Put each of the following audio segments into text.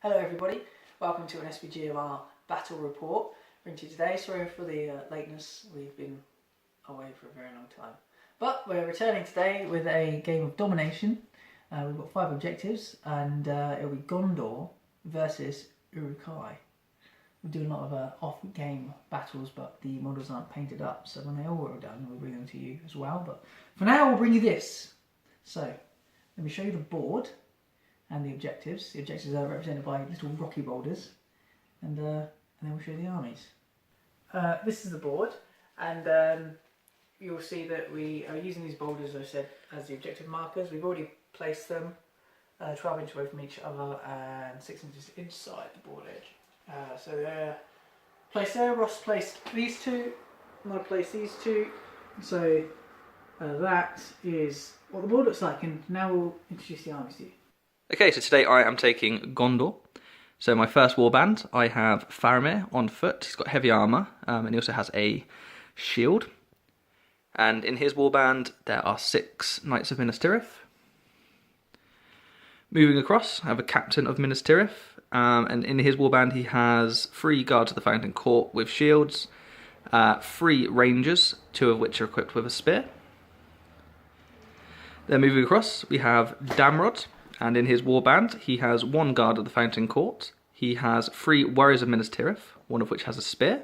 Hello everybody, welcome to an SPG of our battle report. Bring to you today. Sorry for the lateness, we've been away for a very long time. But we're returning today with a game of domination. We've got 5 objectives and it'll be Gondor versus Uruk-Hai. We're doing a lot of off-game battles, but the models aren't painted up, so when they all are done we'll bring them to you as well. But for now we'll bring you this. So, let me show you the board and the objectives. The objectives are represented by little rocky boulders, and then we'll show you the armies. This is the board, and you'll see that we are using these boulders, as I said, as the objective markers. We've already placed them 12 inches away from each other and 6 inches inside the board edge. So they're placed there. Ross placed these two, and I placed these two. So that is what the board looks like, and now we'll introduce the armies to you. Okay, so today I am taking Gondor. So my first warband, I have Faramir on foot. He's got heavy armour, and he also has a shield. And in his warband, there are 6 Knights of Minas Tirith. Moving across, I have a Captain of Minas Tirith, and in his warband he has 3 Guards of the Fountain Court with shields, 3 Rangers, 2 of which are equipped with a spear. Then moving across, we have Damrod. And in his warband, he has 1 Guard of the Fountain Court, he has 3 Warriors of Minas Tirith, 1 of which has a spear,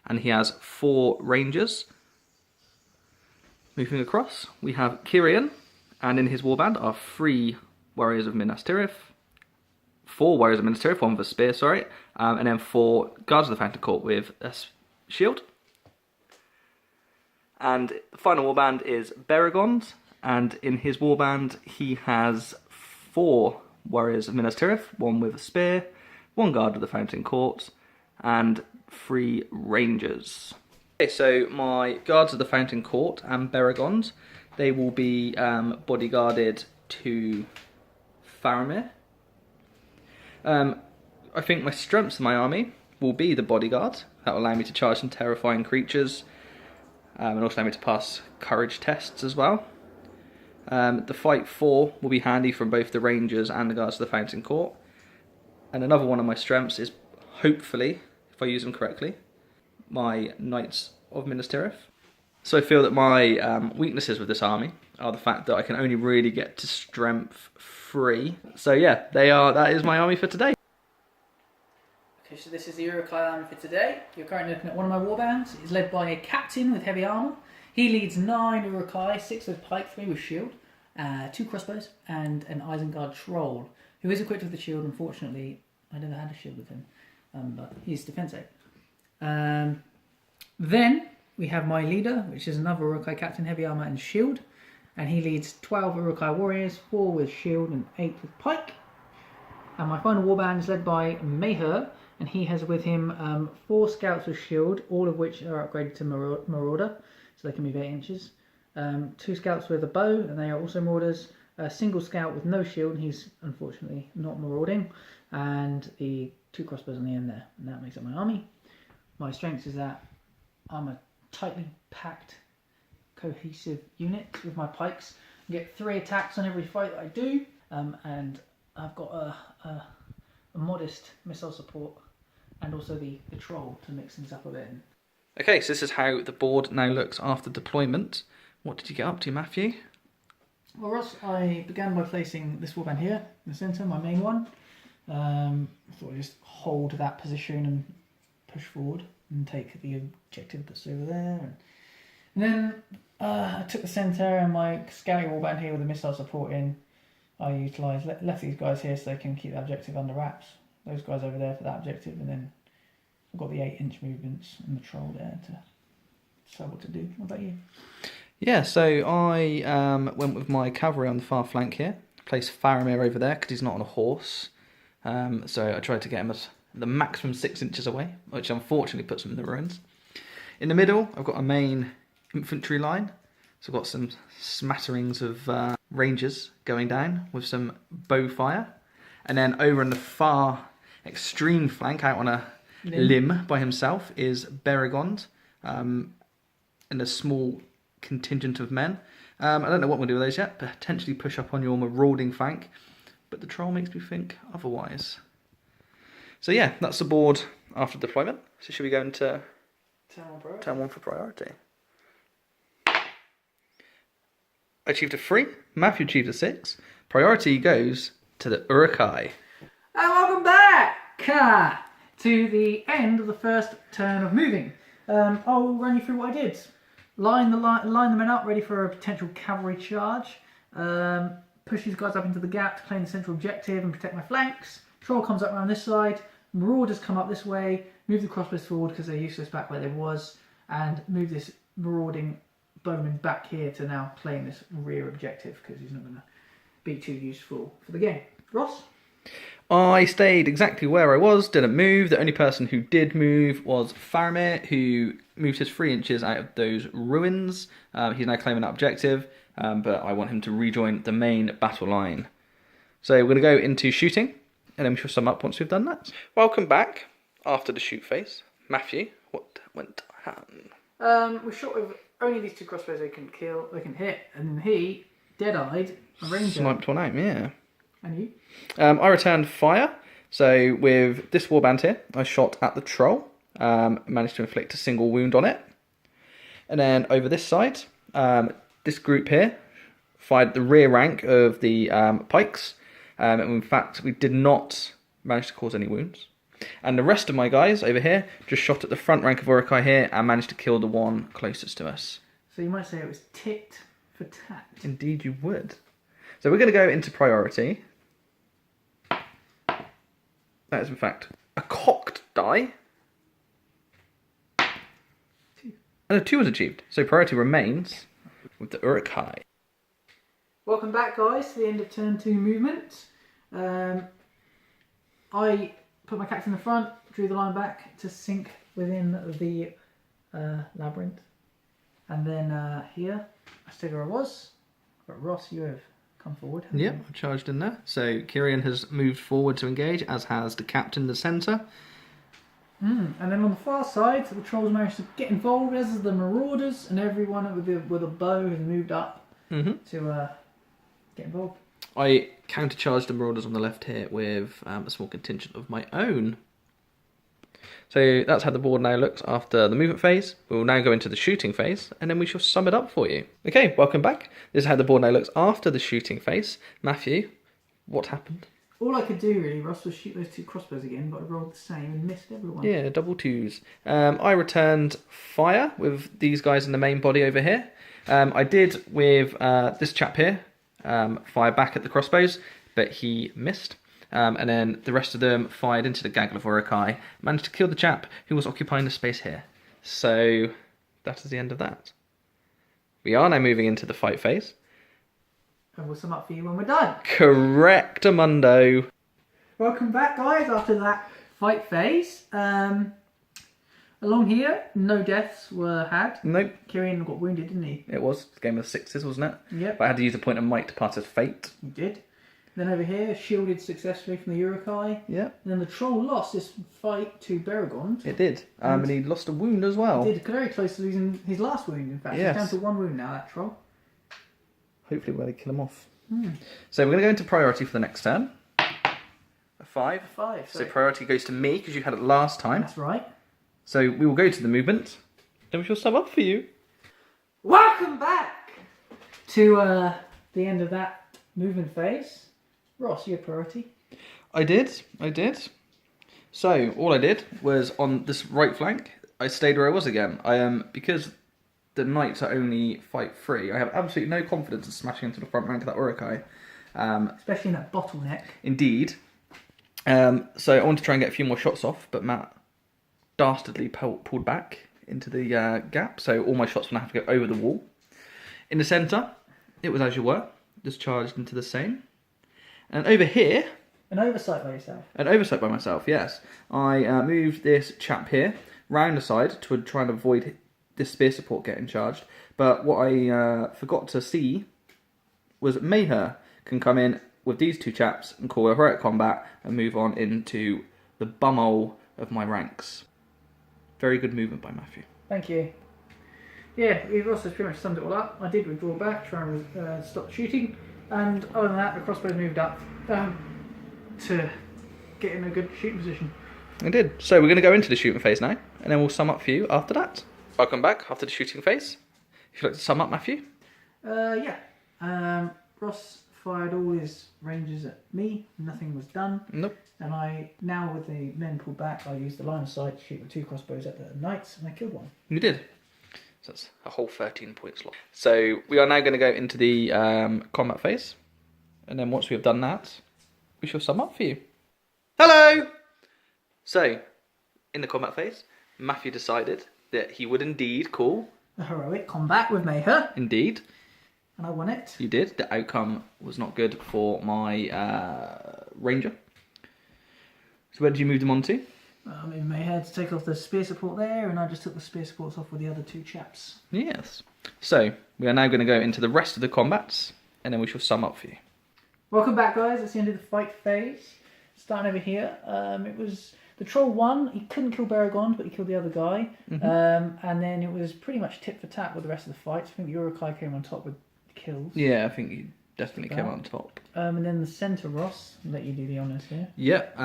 and he has 4 Rangers. Moving across, we have Kirian, and in his warband are 3 Warriors of Minas Tirith, 4 Warriors of Minas Tirith, 1 with a spear, sorry, and then 4 Guards of the Fountain Court with a shield. And the final warband is Beregond, and in his warband he has 4 Warriors of Minas Tirith, 1 with a spear, 1 Guard of the Fountain Court, and 3 Rangers. Okay, so my Guards of the Fountain Court and Beregond, they will be bodyguarded to Faramir. I think my strengths of my army will be the bodyguard. That will allow me to charge some terrifying creatures, and also allow me to pass courage tests as well. The Fight 4 will be handy from both the Rangers and the Guards of the Fountain Court. And another one of my strengths is, hopefully, if I use them correctly, my Knights of Minas Tirith. So I feel that my weaknesses with this army are the fact that I can only really get to strength 3. So yeah, that is my army for today. Okay, so this is the Uruk-Hai army for today. You're currently looking at one of my warbands. It's led by a captain with heavy armour. He leads 9 Uruk-Hai, 6 with pike, 3 with shield, 2 crossbows, and an Isengard troll, who is equipped with the shield. Unfortunately, I never had a shield with him, but he's defense 8. Then we have my leader, which is another Uruk-Hai captain, heavy armour and shield, and he leads 12 Uruk-Hai warriors, 4 with shield and 8 with pike. And my final warband is led by Meher, and he has with him 4 scouts with shield, all of which are upgraded to Marauder, so they can move 8 inches. 2 scouts with a bow, and they are also marauders. A single scout with no shield, and he's unfortunately not marauding. And the 2 crossbows on the end there, and that makes up my army. My strengths is that I'm a tightly packed, cohesive unit with my pikes. I get 3 attacks on every fight that I do, and I've got a modest missile support, and also the troll to mix things up a bit. Okay, so this is how the board now looks after deployment. What did you get up to, Matthew? Well, Ross, I began by placing this warband here in the centre, my main one. I thought I'd just hold that position and push forward and take the objective that's over there. And then I took the centre and my scouting warband here with the missile support in. I left these guys here so they can keep the objective under wraps. Those guys over there for that objective, and then I've got the 8-inch movements and the troll there to decide what to do. What about you? Yeah, so I went with my cavalry on the far flank here. Placed Faramir over there because he's not on a horse. So I tried to get him at the maximum 6 inches away, which unfortunately puts him in the ruins. In the middle, I've got a main infantry line. So I've got some smatterings of Rangers going down with some bow fire. And then over in the far extreme flank, out on a limb by himself, is Beregond, and a small contingent of men. I don't know what we'll do with those yet. Potentially push up on your marauding flank, but the troll makes me think otherwise. So yeah, that's the board after deployment. So should we go into Turn 1 for priority? I achieved a 3. Matthew achieved a 6. Priority goes to the Uruk-Hai. And welcome back to the end of the first turn of moving. I'll run you through what I did. Line the men up, ready for a potential cavalry charge. Push these guys up into the gap to claim the central objective and protect my flanks. Troll comes up around this side. Marauders come up this way. Move the crossbows forward because they're useless back where they was. And move this marauding bowman back here to now claim this rear objective because he's not going to be too useful for the game. Ross? I stayed exactly where I was, didn't move. The only person who did move was Faramir, who moved his 3 inches out of those ruins. He's now claiming that objective, but I want him to rejoin the main battle line. So we're going to go into shooting, and then we shall sum up once we've done that. Welcome back after the shoot phase. Matthew, what went on? We shot with only these 2 crossbows they can hit, and he, dead-eyed, a ranger. Sniped one out, yeah. And you? I returned fire. So with this warband here, I shot at the troll. Managed to inflict a single wound on it. And then over this side, this group here fired the rear rank of the pikes. And in fact, we did not manage to cause any wounds. And the rest of my guys over here just shot at the front rank of Uruk-Hai here and managed to kill the one closest to us. So you might say it was tit for tat. Indeed you would. So we're going to go into priority. That is in fact a cocked die. 2. And a 2 was achieved. So priority remains with the Uruk-Hai. Welcome back, guys, to the end of turn 2 movement. I put my captain in the front, drew the line back to sink within the labyrinth. And then here, I stayed where I was. But Ross, you have come forward. Yep, I charged in there. So Kirian has moved forward to engage, as has the captain in the centre. And then on the far side, the trolls managed to get involved, as is the marauders, and everyone with a bow has moved up to get involved. I countercharged the marauders on the left here with a small contingent of my own. So that's how the board now looks after the movement phase. We will now go into the shooting phase, and then we shall sum it up for you. Okay, welcome back. This is how the board now looks after the shooting phase. Matthew, what happened? All I could do really, Ross, was shoot those 2 crossbows again, but I rolled the same and missed everyone. Yeah, double 2s. I returned fire with these guys in the main body over here. I did with this chap here, fire back at the crossbows, but he missed. And then the rest of them fired into the gaggle of Uruk-Hai, managed to kill the chap who was occupying the space here. So that is the end of that. We are now moving into the fight phase. And we'll sum up for you when we're done. Correctamundo. Welcome back, guys, after that fight phase. Along here, no deaths were had. Nope. Kirian got wounded, didn't he? It was a game of 6s, wasn't it? Yep. But I had to use a point of might to pass his fate. He did. Then over here, shielded successfully from the Uruk-Hai. Yeah. And then the troll lost this fight to Beregond. It did. And he lost a wound as well. He did, very close to losing his last wound, in fact. Yes. He's down to 1 wound now, that troll. Hopefully we're going to kill him off. So we're going to go into priority for the next turn. A 5. 5. So priority goes to me, because you had it last time. That's right. So we will go to the movement. Then we shall sum up for you. Welcome back to the end of that movement phase. Ross, your priority? I did. So all I did was on this right flank, I stayed where I was again. Because the knights are only fight 3, I have absolutely no confidence in smashing into the front rank of that Uruk-Hai. Especially in that bottleneck. Indeed. So I wanted to try and get a few more shots off, but Matt dastardly pulled back into the gap, so all my shots will have to go over the wall. In the centre, it was as you were, just charged into the same. And over here... An oversight by yourself. An oversight by myself, yes. I moved this chap here round the side to try and avoid this spear support getting charged. But what I forgot to see was Mayher can come in with these 2 chaps and call a heroic combat and move on into the bumhole of my ranks. Very good movement by Matthew. Thank you. Yeah, we've also pretty much summed it all up. I did withdraw back, try and stop shooting. And other than that, the crossbows moved up to get in a good shooting position. I did. So we're going to go into the shooting phase now, and then we'll sum up for you after that. Welcome back after the shooting phase. If you'd like to sum up, Matthew? Yeah. Ross fired all his rangers at me. Nothing was done. Nope. And I, now with the men pulled back, I used the line of sight to shoot with 2 crossbows at the knights, and I killed one. You did. So that's a whole 13 point slot. So we are now going to go into the combat phase. And then once we have done that, we shall sum up for you. Hello! So, in the combat phase, Matthew decided that he would indeed call... a heroic combat with Mayher. Indeed. And I won it. You did. The outcome was not good for my ranger. So where did you move them on to? I mean, Mayher to take off the spear support there, and I just took the spear supports off with the other 2 chaps. Yes. So, we are now going to go into the rest of the combats, and then we shall sum up for you. Welcome back, guys. It's the end of the fight phase. Starting over here, it was... the troll won. He couldn't kill Baragond, but he killed the other guy. And then it was pretty much tit for tat with the rest of the fights. I think the Uruk-Hai came on top with kills. Yeah, I think you definitely came on top. And then the centre, Ross, I'll let you do the honours here. Yep.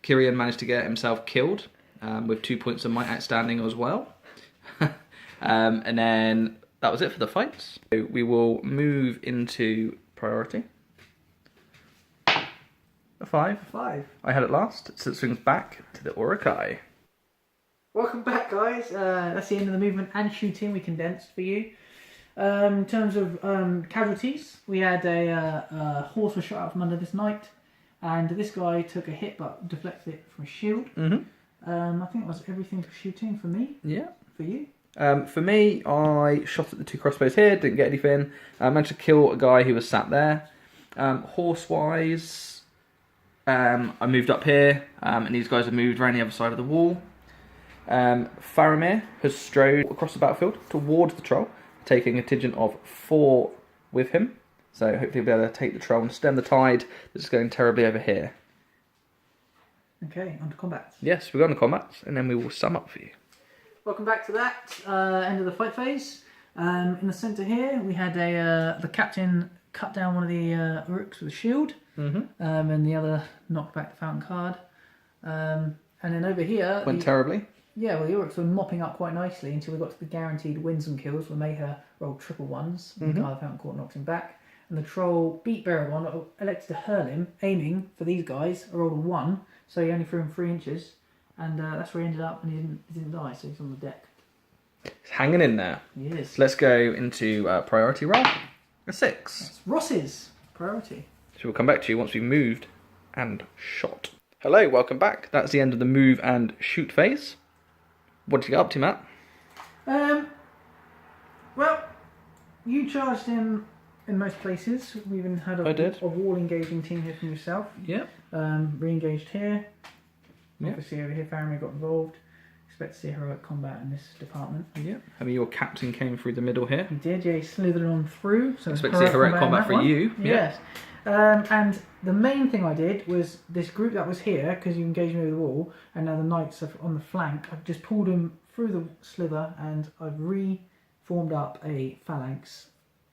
Kirian managed to get himself killed with 2 points of might outstanding as well. And then that was it for the fights. So we will move into priority. A 5. 5. I had it last, so it swings back to the Uruk-Hai. Welcome back, guys. That's the end of the movement and shooting we condensed for you. In terms of casualties, we had a horse was shot out from under this knight, and this guy took a hit but deflected it from a shield. I think that was everything for shooting for me. Yeah. For you? For me, I shot at the 2 crossbows here, didn't get anything. I managed to kill a guy who was sat there. Horse-wise, I moved up here, and these guys have moved around the other side of the wall. Faramir has strode across the battlefield towards the troll, taking a contingent of 4 with him. So hopefully he'll be able to take the troll and stem the tide that's going terribly over here. Okay, on to combat. Yes, we're going to combat, and then we will sum up for you. Welcome back to that end of the fight phase. In the centre here, we had the captain cut down one of the Uruks with a shield, and the other knocked back the fountain card. And then over here... went terribly. Yeah, well, the Uruks were mopping up quite nicely until we got to the guaranteed wins and kills where Mayher rolled triple ones. The guy at the fountain court knocked him back. And the troll beat Baragond, elected to hurl him, aiming for these guys. I rolled a 1, so he only threw him 3 inches. And that's where he ended up, and he didn't die, so he's on the deck. He's hanging in there. He is. So let's go into priority roll. A 6. That's Ross's priority. So we'll come back to you once we've moved and shot. Hello, welcome back. That's the end of the move and shoot phase. What did you get up to, Matt? Well, you charged him in most places. We even had a wall engaging team here from yourself. Yeah. Re-engaged here. Yeah. Obviously over here Faramir got involved. Expect to see heroic combat in this department. Yeah. I mean, your captain came through the middle here. He did, yeah, he slithered on through. So expect to see heroic combat for you. Yes. And the main thing I did was this group that was here, because you engaged me with the wall, and now the knights are on the flank, I've just pulled them through the slither and I've reformed up a phalanx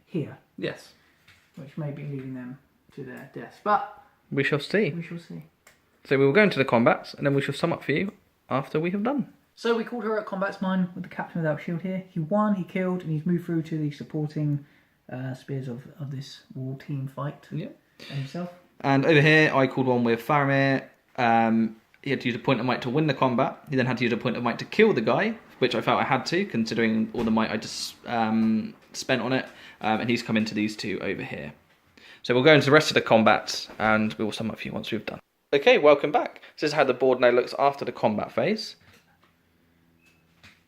here. Yes. Which may be leading them to their deaths. But we shall see. We shall see. So we will go into the combats, and then we shall sum up for you after we have done. So we called heroic combat's mine with the captain without shield here. He won, he killed, and he's moved through to the supporting spears of this wall team fight. Yeah. And himself. And over here, I called one with Faramir. He had to use a point of might to win the combat. He then had to use a point of might to kill the guy, which I felt I had to, considering all the might I just spent on it. And he's come into these 2 over here. So we'll go into the rest of the combats, and we will sum up for you once we've done. Okay, welcome back. This is how the board now looks after the combat phase.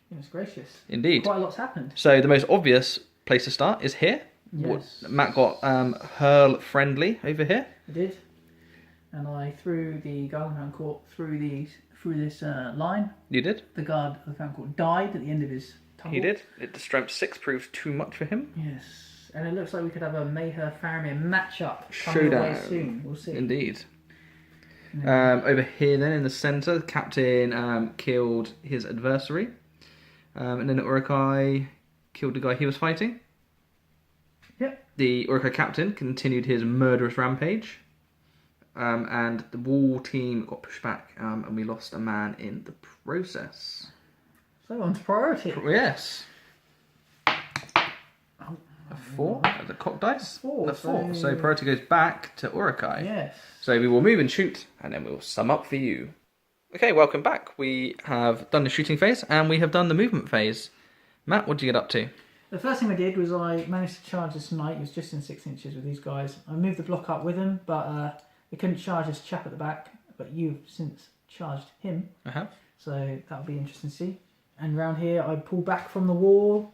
Goodness gracious. Indeed. Quite a lot's happened. So the most obvious place to start is here. Yes. Matt got hurl friendly over here. I did. And I threw the guard of the fountain court through this line. You did? The guard of the fountain court died at the end of his tumble. He did. The strength 6 proves too much for him. Yes. And it looks like we could have a Mayher Faramir matchup coming away soon. We'll see. Indeed. Over here then in the centre, the captain killed his adversary. And then the Uruk-Hai killed the guy he was fighting. Yep. The Uruk-Hai captain continued his murderous rampage. and the wall team got pushed back, and we lost a man in the process. So on to priority. Yes. A 4, the cock dice. Four, And a 4. So priority goes back to Uruk-Hai. Yes. So we will move and shoot, and then we'll sum up for you. Okay, welcome back. We have done the shooting phase, and we have done the movement phase. Matt, what did you get up to? The first thing I did was I managed to charge this knight. He was just in 6 inches with these guys. I moved the block up with him, but they couldn't charge this chap at the back. But you've since charged him. I have. So that'll be interesting to see. And around here, I pull back from the wall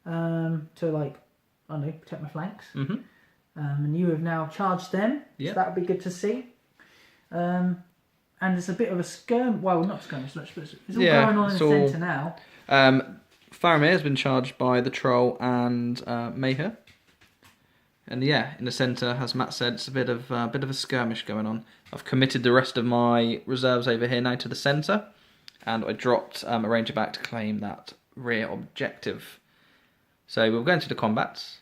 to, like, I don't know, protect my flanks. Mm-hmm. And you have now charged them. Yeah. So that'll be good to see. And there's a bit of a skirmish. Well, not skirmish, but it's all going on in the centre now. Faramir has been charged by the troll and Mayher. And yeah, in the centre, as Matt said, it's a bit of a skirmish going on. I've committed the rest of my reserves over here now to the centre, and I dropped a ranger back to claim that rear objective. So we'll go into the combats,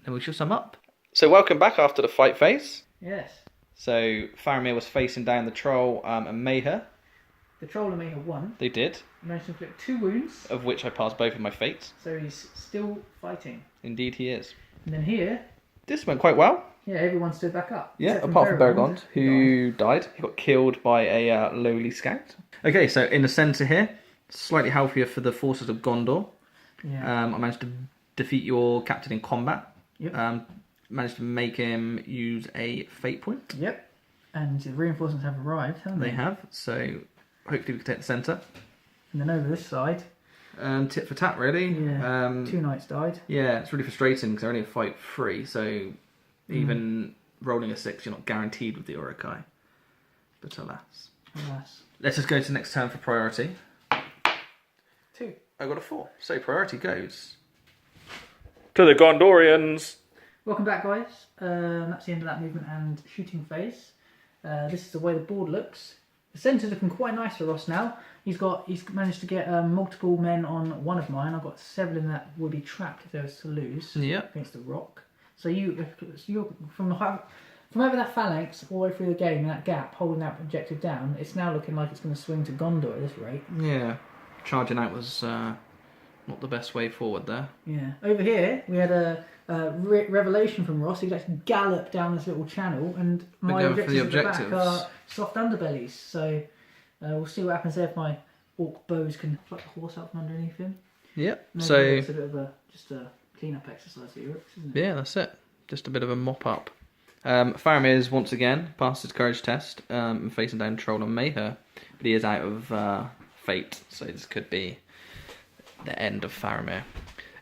and we shall sum up. So welcome back after the fight phase. Yes. So Faramir was facing down the troll and Mayher. The troll and Mayher won. They did. He managed to inflict 2 wounds. Of which I passed both of my fates. So he's still fighting. Indeed he is. And then here, This went quite well. yeah, everyone stood back up. Yeah, Except apart from Beregond, Beregond, who died. He got killed by a lowly scout. Okay, so in the centre here, slightly healthier for the forces of Gondor. Yeah. I managed to defeat your captain in combat. Yep. Managed to make him use a fate point. Yep. And the reinforcements have arrived, haven't they? They have, so hopefully we can take the centre. And then over this side, Tit for tat, really. yeah, 2 knights died. Yeah, it's really frustrating because they're only a fight 3, so even rolling a 6, you're not guaranteed with the Uruk-Hai. But alas. Alas. Let's just go to the next turn for priority. 2. I got a 4, so priority goes to the Gondorians. Welcome back, guys. That's the end of that movement and shooting phase. This is the way the board looks. The centre's looking quite nice for Ross now. He's managed to get multiple men on one of mine. I've got several in that would be trapped if they was to lose against the rock. So you're from over that phalanx all the way through the game, in that gap, holding that objective down. It's now looking like it's going to swing to Gondor at this rate. Yeah, charging out was not the best way forward there. Yeah. Over here, we had a revelation from Ross. He'd actually gallop down this little channel, and my objectives at the back are soft underbellies. So we'll see what happens there if my orc bows can pluck the horse out from underneath him. Yep. Maybe so it's a bit of a clean-up exercise for Uruk, isn't it? Yeah, that's it. Just a bit of a mop-up. Faramir's once again passed his courage test and facing down Troll and Mayher, but he is out of fate, so this could be the end of Faramir.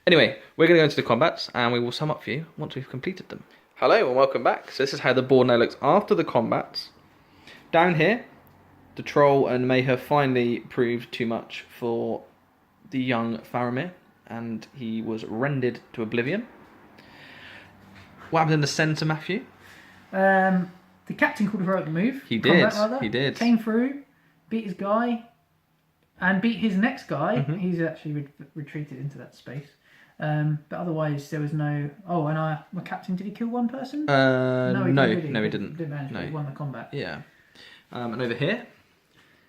Anyway, we're going to go into the combats and we will sum up for you once we've completed them. Hello and welcome back. So this is how the board now looks after the combats. Down here, the Troll and Mayher finally proved too much for the young Faramir, and he was rendered to oblivion. What happened in the centre, Matthew? The captain called a heroic move. He did. Combat, rather. He did. Came through, beat his guy, and beat his next guy. Mm-hmm. He's actually retreated into that space. But otherwise, there was no. Oh, and my captain, did he kill one person? No, he didn't. Didn't manage to won the combat. Yeah. And over here,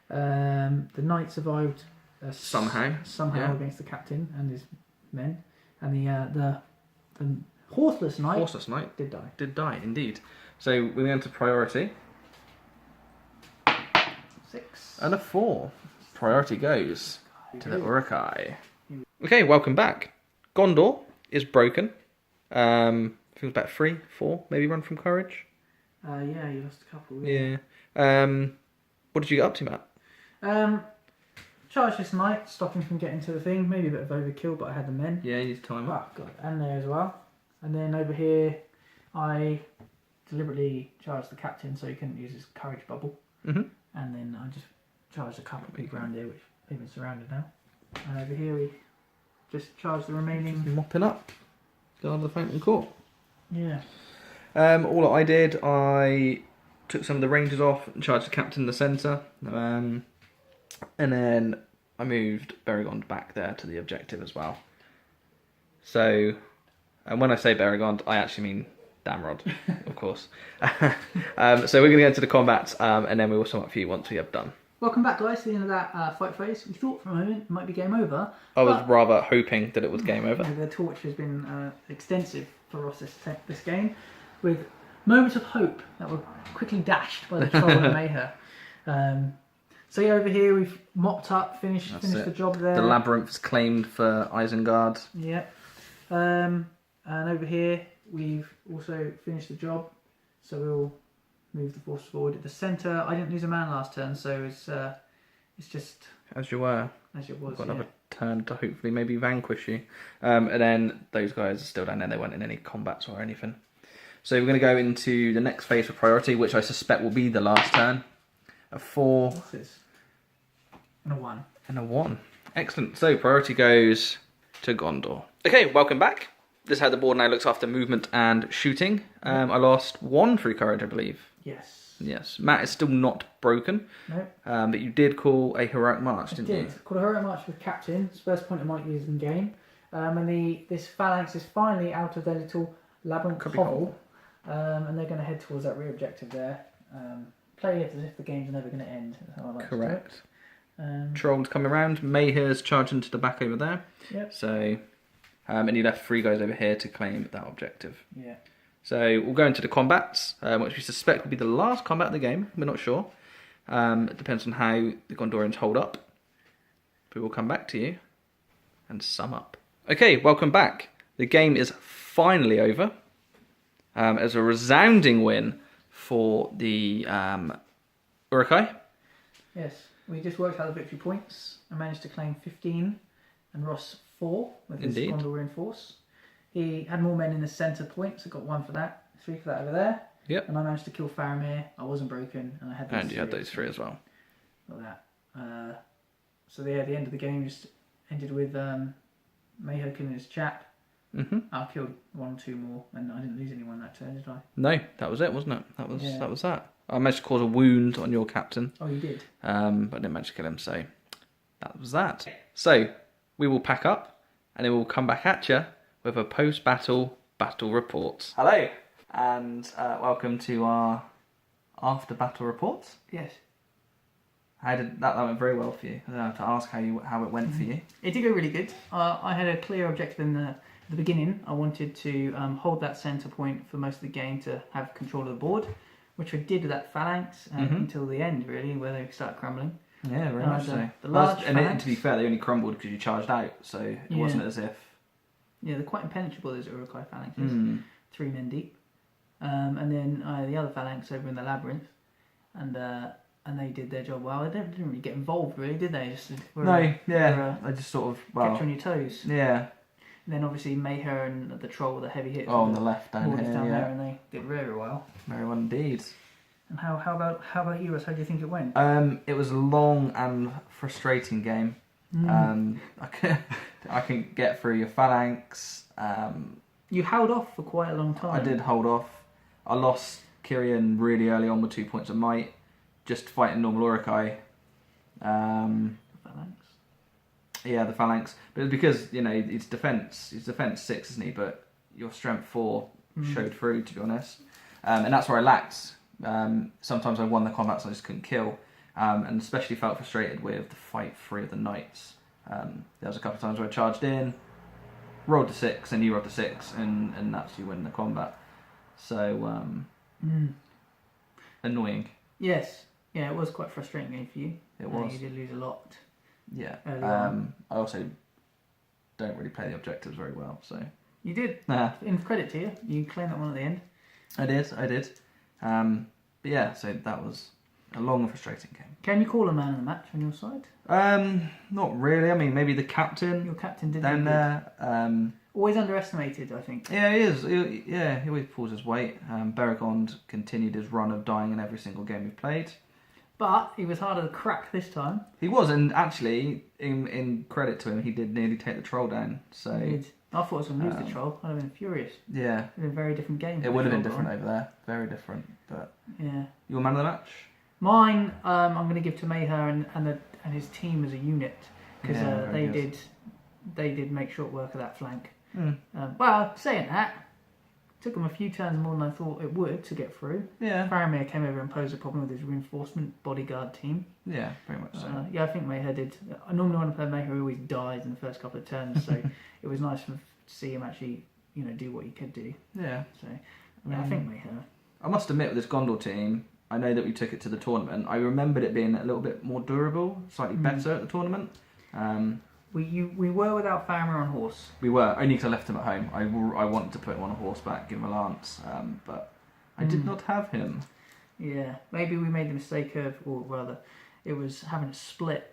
the knight survived somehow yeah. against the captain and his men, and the horseless knight did die indeed. So we're going to priority. 6 and a 4. Priority goes to the Uruk-Hai. Okay, welcome back. Gondor is broken. I think it was about 3, 4, maybe run from courage. Yeah, you lost a couple. Yeah. What did you get up to, Matt? Charged this knight, stop him from getting to the thing. Maybe a bit of overkill, but I had the men. Yeah, you need to time up. Oh, God. And there as well. And then over here, I deliberately charged the captain so he couldn't use his courage bubble. Mm-hmm. And then I just charged a couple of people around here, which have been surrounded now. And over here, we just charged the remaining. Just mopping up. Go on to the Fountain Court. Yeah. All that I did, I took some of the rangers off and charged the captain in the centre. And then I moved Beregond back there to the objective as well. So, and when I say Beregond, I actually mean Damrod, of course. So we're going to go into the combat, and then we will sum up for you once we have done. Welcome back, guys, to the end of that fight phase. We thought for a moment it might be game over. I was rather hoping that it was game over. The torch has been extensive for us this game, with moments of hope that were quickly dashed by the troll and Mayher. So yeah, over here we've mopped up, finished the job there. The labyrinth is claimed for Isengard. Yep. And over here we've also finished the job, so we'll move the force forward. At the centre, I didn't lose a man last turn, so it's just as you were. As it was. Got another turn to hopefully maybe vanquish you. And then those guys are still down there. They weren't in any combats or anything. So we're going to go into the next phase for priority, which I suspect will be the last turn. A 4. What's this? And a 1. And a 1. Excellent. So priority goes to Gondor. Okay, welcome back. This is how the board now looks after movement and shooting. I lost 1 through courage, I believe. Yes. Yes. Matt is still not broken. No. But you did call a heroic march, didn't you? I did. Called a heroic march with captain. It's the first point I might use in game. And this phalanx is finally out of their little labyrinth hovel. And they're going to head towards that rear objective there. Play it as if the game's never going to end. That's how I like Correct. To do it. Trolls coming around. Mayher's charging to the back over there. Yep. So, and you left 3 guys over here to claim that objective. Yeah. So we'll go into the combats, which we suspect will be the last combat of the game. We're not sure. It depends on how the Gondorians hold up. But we'll come back to you and sum up. Okay, welcome back. The game is finally over. As a resounding win for the Uruk-Hai. Yes, we just worked out the victory points. I managed to claim 15 and Ross 4 with his Gondorian force. He had more men in the centre point, so got 1 for that, 3 for that over there. Yep. And I managed to kill Faramir. I wasn't broken, and I had those. And you had those 3 as well. Got that. So the end of the game just ended with Mayher killing his chap. I killed 1 or 2 more, and I didn't lose anyone that turn, did I? No, that was it, wasn't it? That was that. I managed to cause a wound on your captain. Oh, you did? But I didn't manage to kill him, so that was that. So we will pack up, and then we'll come back at you with a post-battle battle report. Hello, and welcome to our after-battle report. Yes. How did that went very well for you. I don't have to ask how it went for you. It did go really good. I had a clear objective in the beginning. I wanted to hold that centre point for most of the game to have control of the board, which I did with that phalanx until the end, really, where they started crumbling. Yeah, very much so. And to be fair, they only crumbled because you charged out, so it wasn't as if... Yeah, they're quite impenetrable, those Uruk-Hai phalanxes. 3 men deep. And then the other phalanx over in the labyrinth, and they did their job well. They didn't really get involved, really, did they? They just sort of... kept you on your toes. Yeah. And then obviously Mayher and the troll with the heavy hits. On the left down here, there, and they did very well. Very well indeed. And how about you, Russ? How do you think it went? It was a long and frustrating game. I couldn't get through your phalanx. You held off for quite a long time. I did hold off. I lost Kyrian really early on with 2 points of might, just fighting normal Uruk-Hai. Phalanx. Yeah, the phalanx. But it's because, it's defense 6, isn't he? But your strength 4 showed through, to be honest. And that's where I lacked. Sometimes I won the combats, I just couldn't kill. And especially felt frustrated with the fight 3 of the knights. There was a couple of times where I charged in, rolled the 6, and you rolled the 6, and that's you win the combat. So, annoying. Yes. Yeah, it was quite a frustrating game for you. It was. You did lose a lot. Yeah. I also don't really play the objectives very well, so... You did. In credit to you. You claimed that one at the end. I did. But yeah, so that was a long and frustrating game. Can you call a man of the match on your side? Not really. I mean, maybe the captain. Your captain did down there. Always underestimated, I think. Yeah, he is. He always pulls his weight. Beragond continued his run of dying in every single game he played. But he was harder to crack this time. He was, and actually, in credit to him, he did nearly take the troll down. So he did. I thought I was going to lose the troll. I'd have been furious. Yeah. It would have been a very different game. It would have been different over there. Very different. But yeah. You were man of the match? Mine, I'm going to give to Mayher and his team as a unit, because they did make short work of that flank. Well, saying that, Took them a few turns more than I thought it would to get through. Yeah. Faramir came over and posed a problem with his reinforcement bodyguard team. Yeah, pretty much so. Yeah, I think Mayher did. I normally when I play Mayher, he always dies in the first couple of turns, so it was nice to see him actually, do what he could do. Yeah. So, I think Mayher. I must admit, with this Gondor team, I know that we took it to the tournament. I remembered it being a little bit more durable, slightly better at the tournament. We were without Faramir on horse. We were, only because I left him at home. I wanted to put him on a horseback, give him a lance, but I did not have him. Yeah, maybe we made the mistake of, or rather, it was having it split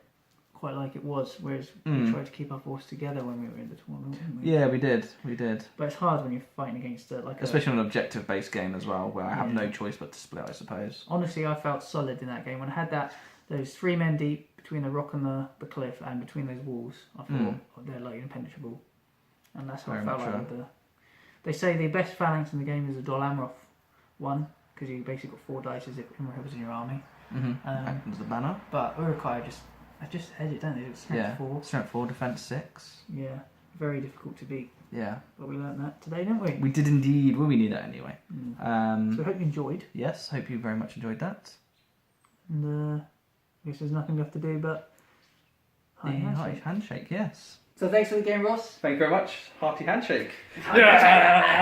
quite like it was, whereas we tried to keep our force together when we were in the tournament, didn't we? Yeah, we did. But it's hard when you're fighting against especially on an objective-based game as well, where I have no choice but to split, I suppose. Honestly, I felt solid in that game. When I had those 3 men deep between the rock and the cliff and between those walls, I thought they're like impenetrable. And that's how I felt like they say the best phalanx in the game is the Dol Amroth one, because you basically got 4 dice as if Imra was in your army. Happens the banner. But Uruk-Hai just hedge it, don't they? It's strength 4. Strength 4, defense 6. Yeah, very difficult to beat. Yeah. But we learnt that today, didn't we? We did indeed. Well, we knew that anyway. So I hope you enjoyed. Yes, hope you very much enjoyed that. And I guess there's nothing left to do but hearty handshake, yes. So thanks for the game, Ross. Thank you very much. Hearty handshake. Yeah.